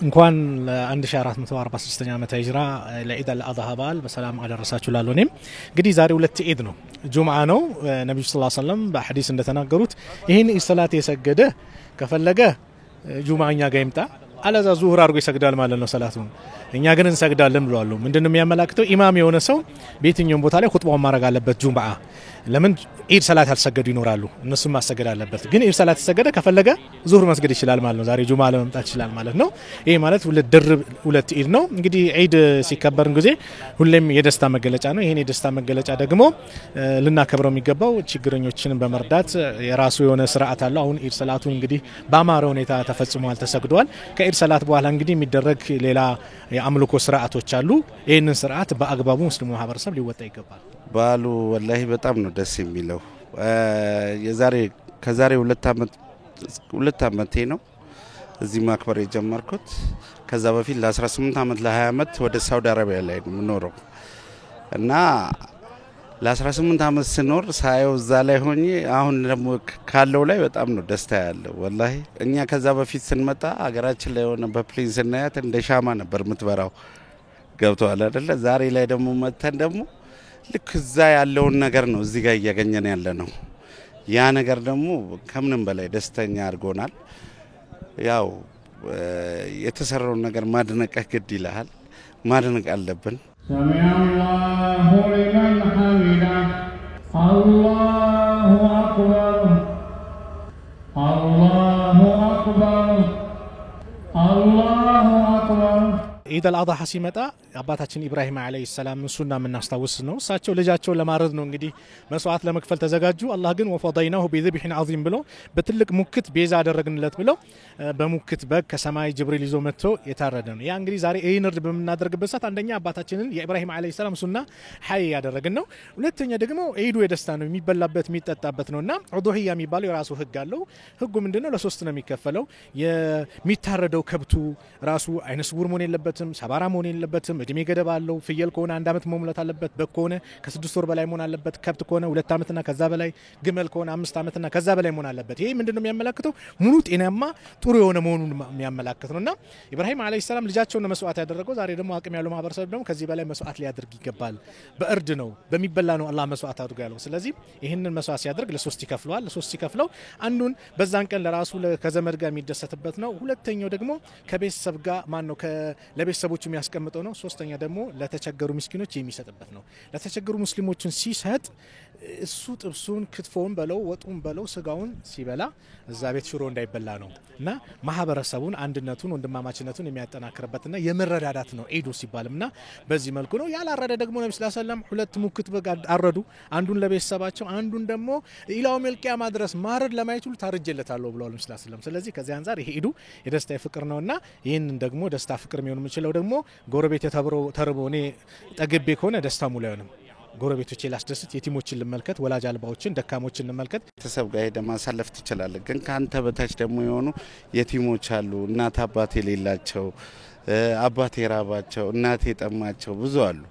እንኳን 1446 ዓመተ ሂጅራ ለኢድ አልአድሃ በዓል በሰላም አደረሳችሁ ላለኔም እንግዲህ ዛሬ ሁለት ኢድ ነው ጁምዓ ነው ነብዩ ሰለላሁ ዐለይሂ ወሰለም በሐዲስ እንደተናገሩት ይሄን ሰላት የሰገደ ከፈለገ ጁምዓኛ ጋር ይምጣ አለዛ ዙህር አድርጎ ይሰግዳል ማለት ነው ሰላቱን እኛ ግን እንሰግዳለን ብለዋል ምንድነው የሚያመላክተው ኢማም የሆነ ሰው በየትኛውም ቦታ ላይ ኹጥባውን ማድረግ አለበት ጁምዓ ለምን ኢድ ሰላት ያልሰገዱ ይኖራሉ እነሱም ማሰገድ አለበት ግን ኢድ ሰላት ተሰገደ ከፈለገ ዙህር መስገድ ይችላል ማለት ነው ዛሬ ጁምዓ ለመምጣት ይችላል ማለት ነው ይሄ ማለት ሁለት ኢድ ነው እንግዲህ ኢድ ሲከበር ጊዜ ሁሌም የደስታ መገለጫ ነው ይሄን የደስታ መገለጫ ደግሞ ልናከብረው የሚገባው ችግረኞችን በመርዳት የራሱ የሆነ ስርዓት አለው አሁን ኢድ ሰላቱ እንግዲህ በአማረ ሁኔታ ተፈጽሟል ተሰግዷል ከኢድ ሰላት በኋላ እንግዲህ የሚደረግ ሌላ የአምልኮ ስርዓቶች አሉ ይሄንን ስርዓት በአግባቡ ሙስሊሙ ማህበረሰብ ሊወጣ ይገባል ባሉ ወላሂ በጣም ነው ደስ የሚለው ከዛሬ 2 አመት ነው እዚህ ማክበር የጀመርኩት ከዛ በፊት ለ18 አመት ለ20 አመት ወደ ሳውዲ አረቢያ ላይ ነው የምኖረው እና ለ18 አመት ስኖር ሳየው እዛ ላይ ሆኜ አሁን ደግሞ ካለው ላይ በጣም ነው ደስታ ያለው ወላሂ እኛ ከዛ በፊት ስንመጣ ሀገራችን ላይ ሆነ በፕሌን ስናያት እንደ ሻማ ነበር የምትበራው ገብቷል አይደለ ዛሬ ላይ ደግሞ መተን ደግሞ ልክ እዛ ያለውን ነገር ነው እዚህ ጋር እያገኘን ያለ ነው ያ ነገር ደግሞ ከምንም በላይ ደስተኛ አድርጎናል ያው የተሰራውን ነገር ማድነቅ ግድ ይላል ማድነቅ አለብን ሰሚዐላሁ ሊመን ሐሚዳ አላሁ አክበር አላሁ አክበር አላሁ አክበር ኢድ አልአድሃ ሲመጣ አባታችን ኢብራሂም አለይሂ ሰላም ሱና ምናስተዋውስ ነው እሳቸው ልጃቸውን ለማረድ ነው እንግዲህ መስዋዕት ለመክፈል ተዘጋጁ አላህ ግን ወፈዳይናሁ ቢذبح عظيم ብሎ በትልቅ ሙክት ቤዛ አደረግንለት ብለው በሙክት በግ ከሰማይ ጅብሪል ይዞ መጥቶ የታረደ ነው ያ እንግዲህ ዛሬ ይሄን እርድ በመናደርግበት ሰዓት አንደኛ አባታችንን የኢብራሂም አለይሂ ሰላም ሱና ሐይ ያደረግን ነው ሁለተኛ ደግሞ ኢዱ የደስታ ነው የሚበላበት የሚጠጣበት ነውና ኡዱሂያ የሚባለው የራሱ ህግ አለው ህጉ ምንድነው ለሶስት ነው የሚከፈለው የሚታረደው ከብቱ ራሱ አይነ ስውር መሆን የለበትም ሰባራ መሆን የለበትም እድሜ ገደብ አለው ፍየል ከሆነ 1 አመት መሙላት አለበት በግ ከሆነ ከ6 ወር በላይ መሆን አለበት ከብት ከሆነ 2 አመትና ከዛ በላይ ግመል ከሆነ 5 አመትና ከዛ በላይ መሆን አለበት ይሄ ምንድነው የሚያመላክተው ሙሉ ጤናማ ጥሩ የሆነ መሆኑን የሚያመላክት ነውና ኢብራሂም አለይሂ ሰላም ልጃቸውን መስዋዕት ያደረገው ዛሬ ደግሞ አቅም ያለው ማህበረሰብ ደግሞ ከዚህ በላይ መስዋዕት ሊያደርግ ይገባል በእርድ ነው በሚበላ ነው አላህ መስዋዕት አድርጎ ያለው ስለዚህ ይሄንን መስዋዕት ሲያደርግ ለሶስት ይከፍለዋል ለሶስት ሲከፍለው አንዱን በዛን ቀን ለራሱ ከዘመድ ጋር የሚደሰትበት ነው ሁለተኛው ደግሞ ከቤተሰብ ጋር ማን ነው ለቤተሰቦቹ የሚያስቀምጠው ነው ሶስተኛ ደግሞ ለተቸገሩ ምስኪኖች የሚሰጥበት ነው ለተቸገሩ ሙስሊሞችን ሲሰጥ እሱ ጥብሱን ክትፎውን በለው ወጡን በለው ስጋውን ሲበላ እዛ ቤት ሽሮ እንዳይበላ ነው እና ማህበረሰቡን አንድነቱን ወንድማማችነቱን የሚያጠናክርበትና የመረዳዳት ነው ኢዱ ሲባልምና በዚህ መልኩ ነው ያላረደ ደግሞ ነብዩ ሰለላሁ ዐለይሂ ወሰለም ሁለት ሙክት በግ አረዱ አንዱን ለቤተሰባቸው አንዱን ደግሞ ኢላው መልቂያ ማድረስ ማረድ ለማይችሉ ታርጀለታለሁ ብለዋል ነብዩ ሰለላሁ ዐለይሂ ወሰለም ስለዚህ ከዚህ አንፃር ይሄ ኢዱ የደስታ ፍቅር ነውና ይሄንን ደግሞ ደስታ ፍቅር የሚሆን የሚችለው ደግሞ ጎረቤት ተርቦ እኔ ጠግቤ ከሆነ ደስታ ሙሉ አይሆንም ጎረቤቶቼ ላስደስት የቲሞችን ልመልከት ወላጅ አልባዎችን ደካሞችን ልመልከት ተሰብ ጋር ሄደ ማሳለፍ ትችላለህ ግን ካንተ በታች ደግሞ የሆኑ የቲሞች አሉ እናት አባት የሌላቸው አባት የራባቸው እናት የጠማቸው ብዙ አሉ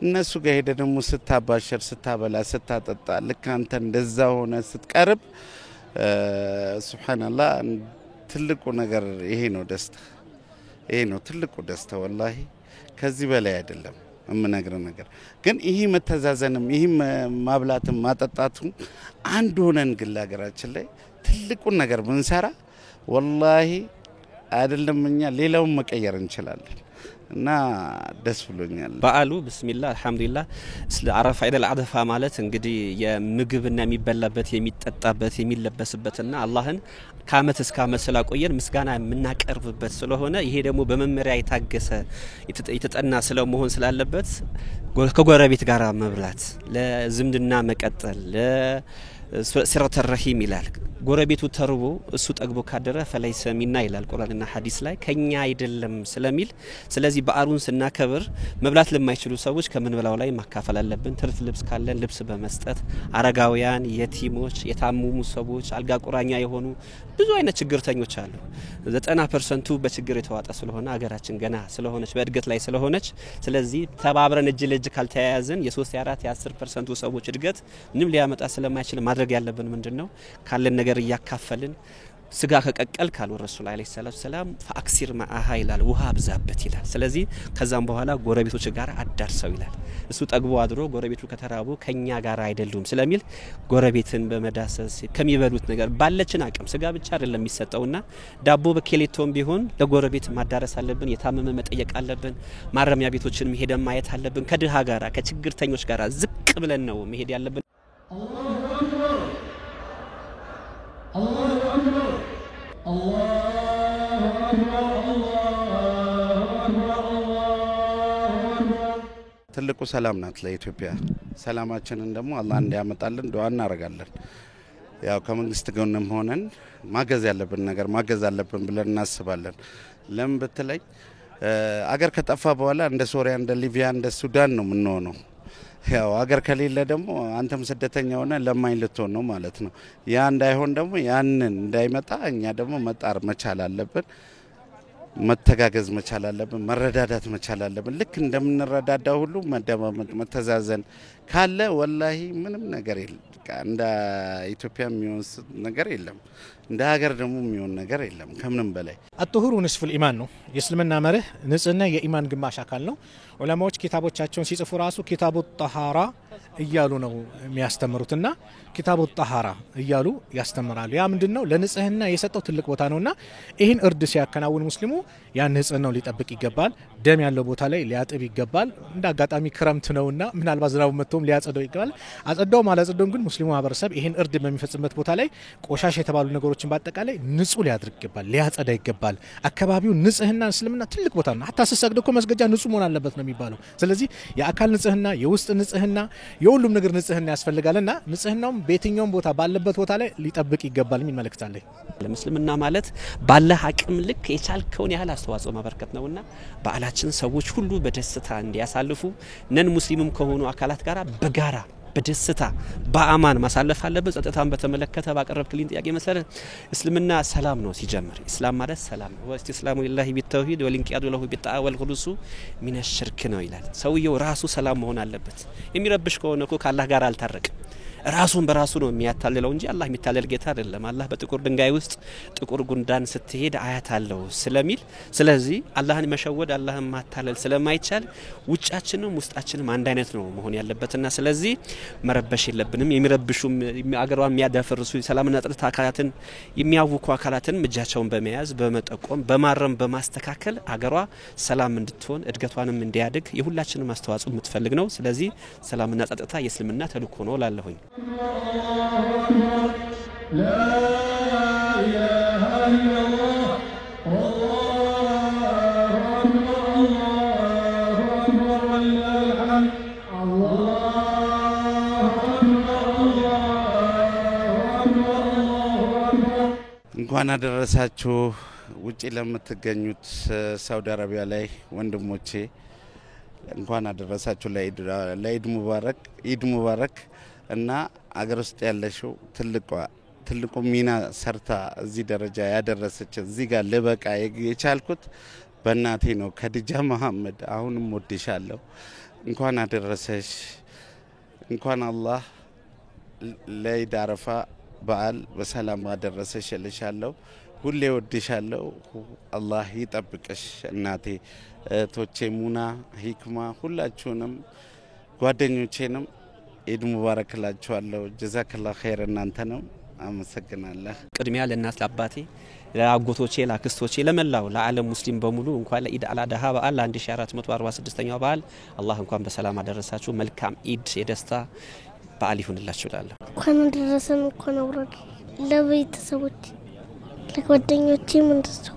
እነሱ ጋር ሄደ ደግሞ ስታባሸር ስታበላ ስታጠጣ ልክ አንተ እንደዛ ሆነ ስትቀርብ ሱብሃንአላህ ትልቁ ነገር ይሄ ነው ደስታ ይሄ ነው ትልቁ ደስታ ወላሂ ከዚህ በላይ አይደለም እምነግርህ ነገር ግን ይሄ መተዛዘንም ይሄ ማብላትም ማጠጣቱም አንድ ሆነን ግላገራችን ላይ ትልቁ ነገር ብንሰራ ወላሂ አይደለም እኛ ሌላውን መቀየር እንችላለን እና ደስ ብሎኛል በዓሉ ቢስሚላህ አልহামዱሊላህ አረፋ ኢድ አልአድሃ ማለት እንግዲህ የምግብና የሚበላበት የሚጠጣበት የሚለበስበትና አላህን ከአመት እስከ አመት ስላቆየን ምስጋና የምናቀርብበት ስለሆነ ይሄ ደግሞ በመመሪያ የታገሰ የተጠና ስለመሆን ስላለበት ከጎረቤት ጋር መብላት ለዝምድና መቀጠል ለሲራተ ረሂም ይላል ጎረቤቱ ተርቦ እሱ ጠግቦ ካደረ ፈለይሰ ሚና ይላል ቁርአንና ሐዲስ ላይ ከኛ አይደለም ስለሚል ስለዚህ በዓሉን ስናከብር መብላት ለማይችሉ ሰዎች ከምንበላው ላይ ማካፈል አለብን ትርፍ ልብስ ካለን ልብስ በመስጠት አረጋውያን የቲሞች የታመሙ ሰዎች አልጋ ቁራኛ የሆኑ ብዙ አይነት ችግርተኞች አሉ 90% በችግር የተዋጣ ስለሆነ አገራችን ገና ስለሆነች በእድገት ላይ ስለሆነች ስለዚህ ተባብረን እጅ ለእጅ ካልተያያዝን የ3 የ4 የ10% ሰዎች እድገት ምንም ሊያመጣ ስለማይችል ማድረግ ያለብን ምንድነው ካለን ነገር ያካፈልን ስጋ ከቀቀል ካሉ ረሱል አለይሂ ሰላም ፈአክሲር ማአሃ ይላል ውሃ አብዛበት ይላል ስለዚህ ከዛም በኋላ ጎረቤቶች ጋር አዳርሰው ይላል እሱ ጠግቦ አድሮ ጎረቤቱ ከተራቡ ከኛ ጋር አይደሉም ስለሚል ጎረቤትን በመዳሰስ ከሚበሉት ነገር ባለችን አቅም ስጋ ብቻ አይደለም የሚሰጠውና ዳቦ በኬሌቶም ቢሆን ለጎረቤት ማዳረስ አለብን የታመመ መጠየቅ አለብን ማረሚያ ቤቶችን ሄደን ማየት አለብን ከድሃ ጋራ ከችግርተኞች ጋራ ዝቅ ብለን ነው መሄድ ያለብን ትልቁ ሰላም ናት ለኢትዮጵያ ሰላማችንን ደግሞ አላህ እንዲያመጣልን ዱዓ እናረጋለን ያው ከመንግስት ጎንም ሆነን ማገዝ ያለብን ነገር ማገዝ አለብን ብለን እናስባለን ለምን በተለይ አገር ከጠፋ በኋላ እንደ ሶሪያ እንደ ሊቢያ እንደ ሱዳን ነው የምንሆነው ያው አገር ከሌለ ደግሞ አንተም ስደተኛ ሆነ ለማኝ ልትሆን ነው ማለት ነው ያ እንዳይሆን ደግሞ ያንን እንዳይመጣ እኛ ደግሞ መጣር መቻል አለብን መተጋገዝ መቻል አለብን መረዳዳት መቻል አለብን ልክ እንደምንረዳዳው ሁሉ መደማመጥ መተዛዘን ካለ ወላሂ ምንም ነገር የለም እንደ ኢትዮጵያ የሚሆን ነገር የለም እንደ ሀገር ደግሞ የሚሆን ነገር የለም ከምንም በላይ الطهور نصف الإيمان ነው የእስልምና መርህ ንጽህና የኢማን ግማሽ አካል ነው ዑለማዎች ኪታቦቻቸውን ሲጽፉ ራሱ ኪታቡ ጣሃራ እያሉ ነው የሚያስተምሩትና ኪታቡ ጣሃራ እያሉ ያስተምራሉ ያ ምንድነው ለንጽህና የሰጠው ትልቅ ቦታ ነውና ይሄን እርድ ሲያከናውን ሙስሊሙ ያን ንጽህናው ሊጠብቅ ይገባል ደም ያለው ቦታ ላይ ሊያጥብ ይገባል እንደ አጋጣሚ ክረምት ነውና ምናልባት ዝናቡ መጥቶም ሊያጸደው ይገባል አጸደው ማላጸደው ግን ሙስሊሙ ማህበረሰብ ይሄን እርድ በሚፈጽምበት ቦታ ላይ ቆሻሻ የተባሉ ነገሮችን በአጠቃላይ ንጹህ ሊያድርግ ይገባል ሊያጸዳ ይገባል አካባቢው ንጽህና እስልምና ትልቅ ቦታ ነው hatta ሲሰግድ እኮ መስገጃ ንጹህ መሆን አለበት ነው የሚባለው ስለዚህ የአካል ንጽህና የውስጥ ንጽህና የሁሉም ነገር ንጽህና ያስፈልጋልና ንጽህናው በየትኛውም ቦታ ባለበት ቦታ ላይ ሊጠብቅ ይገባል ምን መልእክት አለ ለሙስሊምና ማለት ባለ አቅም ልክ የቻልከውን ያህል አስተዋጽኦ ማበርከት ነውና በአላችን ሰዎች ሁሉ በደስታ እንዲያሳልፉ ነን ሙስሊምም ከሆኑ አካላት ጋራ በጋራ በደስታ በአማን ማሳለፍ አለበት ጸጥታን በተመለከተ ባቀረብክልኝ ጥያቄ መሰረት እስልምና ሰላም ነው ሲጀምር እስላም ማለት ሰላም ነው ወእስቲስላሙ ሊላሂ ቢተውሂድ ወልንቂያዱ ለሁ ቢጣዓ ወልኹሉሱ ሚነ ሽርክ ነው ይላል ሰውየው ራሱ ሰላም መሆን አለበት የሚረብሽ ከሆነ እኮ ከአላህ ጋር አልታረቅም ራሱን በራሱ ነው የሚያታልለው እንጂ አላህ የሚታለል ጌታ አይደለም አላህ በጥቁር ድንጋይ ውስጥ ጥቁር ጉንዳን ስትሄድ አያት አለው ስለሚል ስለዚህ አላህን መሸወድ አላህን ማታለል ስለማይቻል ውጫችንም ውስጣችንም አንድ አይነት ነው መሆን ያለበትና ስለዚህ መረበሽ የለብንም የሚረብሹም አገሯን የሚያዳፈርሱ ሰላምና ጸጥታ አካላትን የሚያውኩ አካላትን እጃቸውን በመያዝ በመጠቆም በማረም በማስተካከል አገሯ ሰላም እንድትሆን እድገቷንም እንዲያድግ የሁላችንም አስተዋጽኦ የምትፈልግ ነው ስለዚህ ሰላምና ጸጥታ የእስልምና ተልእኮ ነው ላለሁኝ لا إله إلا الله الله أكبر الله أكبر ولله الحمد الله أكبر الله أكبر الله أكبر እንኳን አደረሳችሁ ውጪ ለምትገኙት ሳውዲ አረቢያ ላይ ወንድሞቼ እንኳን አደረሳችሁ ለኢድ ሙባረክ ኢድ ሙባረክ እና አገር ውስጥ ያለሽው ትልቁ ሚና ሰርታ እዚህ ደረጃ ያደረሰች እዚህ ጋር ለበቃ የቻልኩት በእናቴ ነው ከዲጃ መሐመድ አሁንም ወድሻለሁ እንኳን አደረሰሽ እንኳን አላህ ለኢድ አረፋ በዓል በሰላም አደረሰሽ እልሻለሁ ሁሌ ወድሻለሁ አላህ ይጠብቅሽ እናቴ ቶቼ ሙና ሂክማ ሁላችሁንም ጓደኞቼንም ኢድ ሙባረክ ላችኋለሁ ጀዛከላሁ ኸይር እናንተንም አመሰግናለሁ ቅድሚያ ለእናት ለአባቴ ለአጎቶቼ ለአክስቶቼ ለመላው ለዓለም ሙስሊም በሙሉ እንኳን ለኢድ አልአድሃ በዓል 1446ኛው በዓል አላህ እንኳን በሰላም አደረሳችሁ መልካም ኢድ የደስታ በዓል ይሁንላችሁ እላለሁ እንኳን አደረሰን እንኳን አውራድ ለቤተሰቦች ለጓደኞቼ ምን ተሰው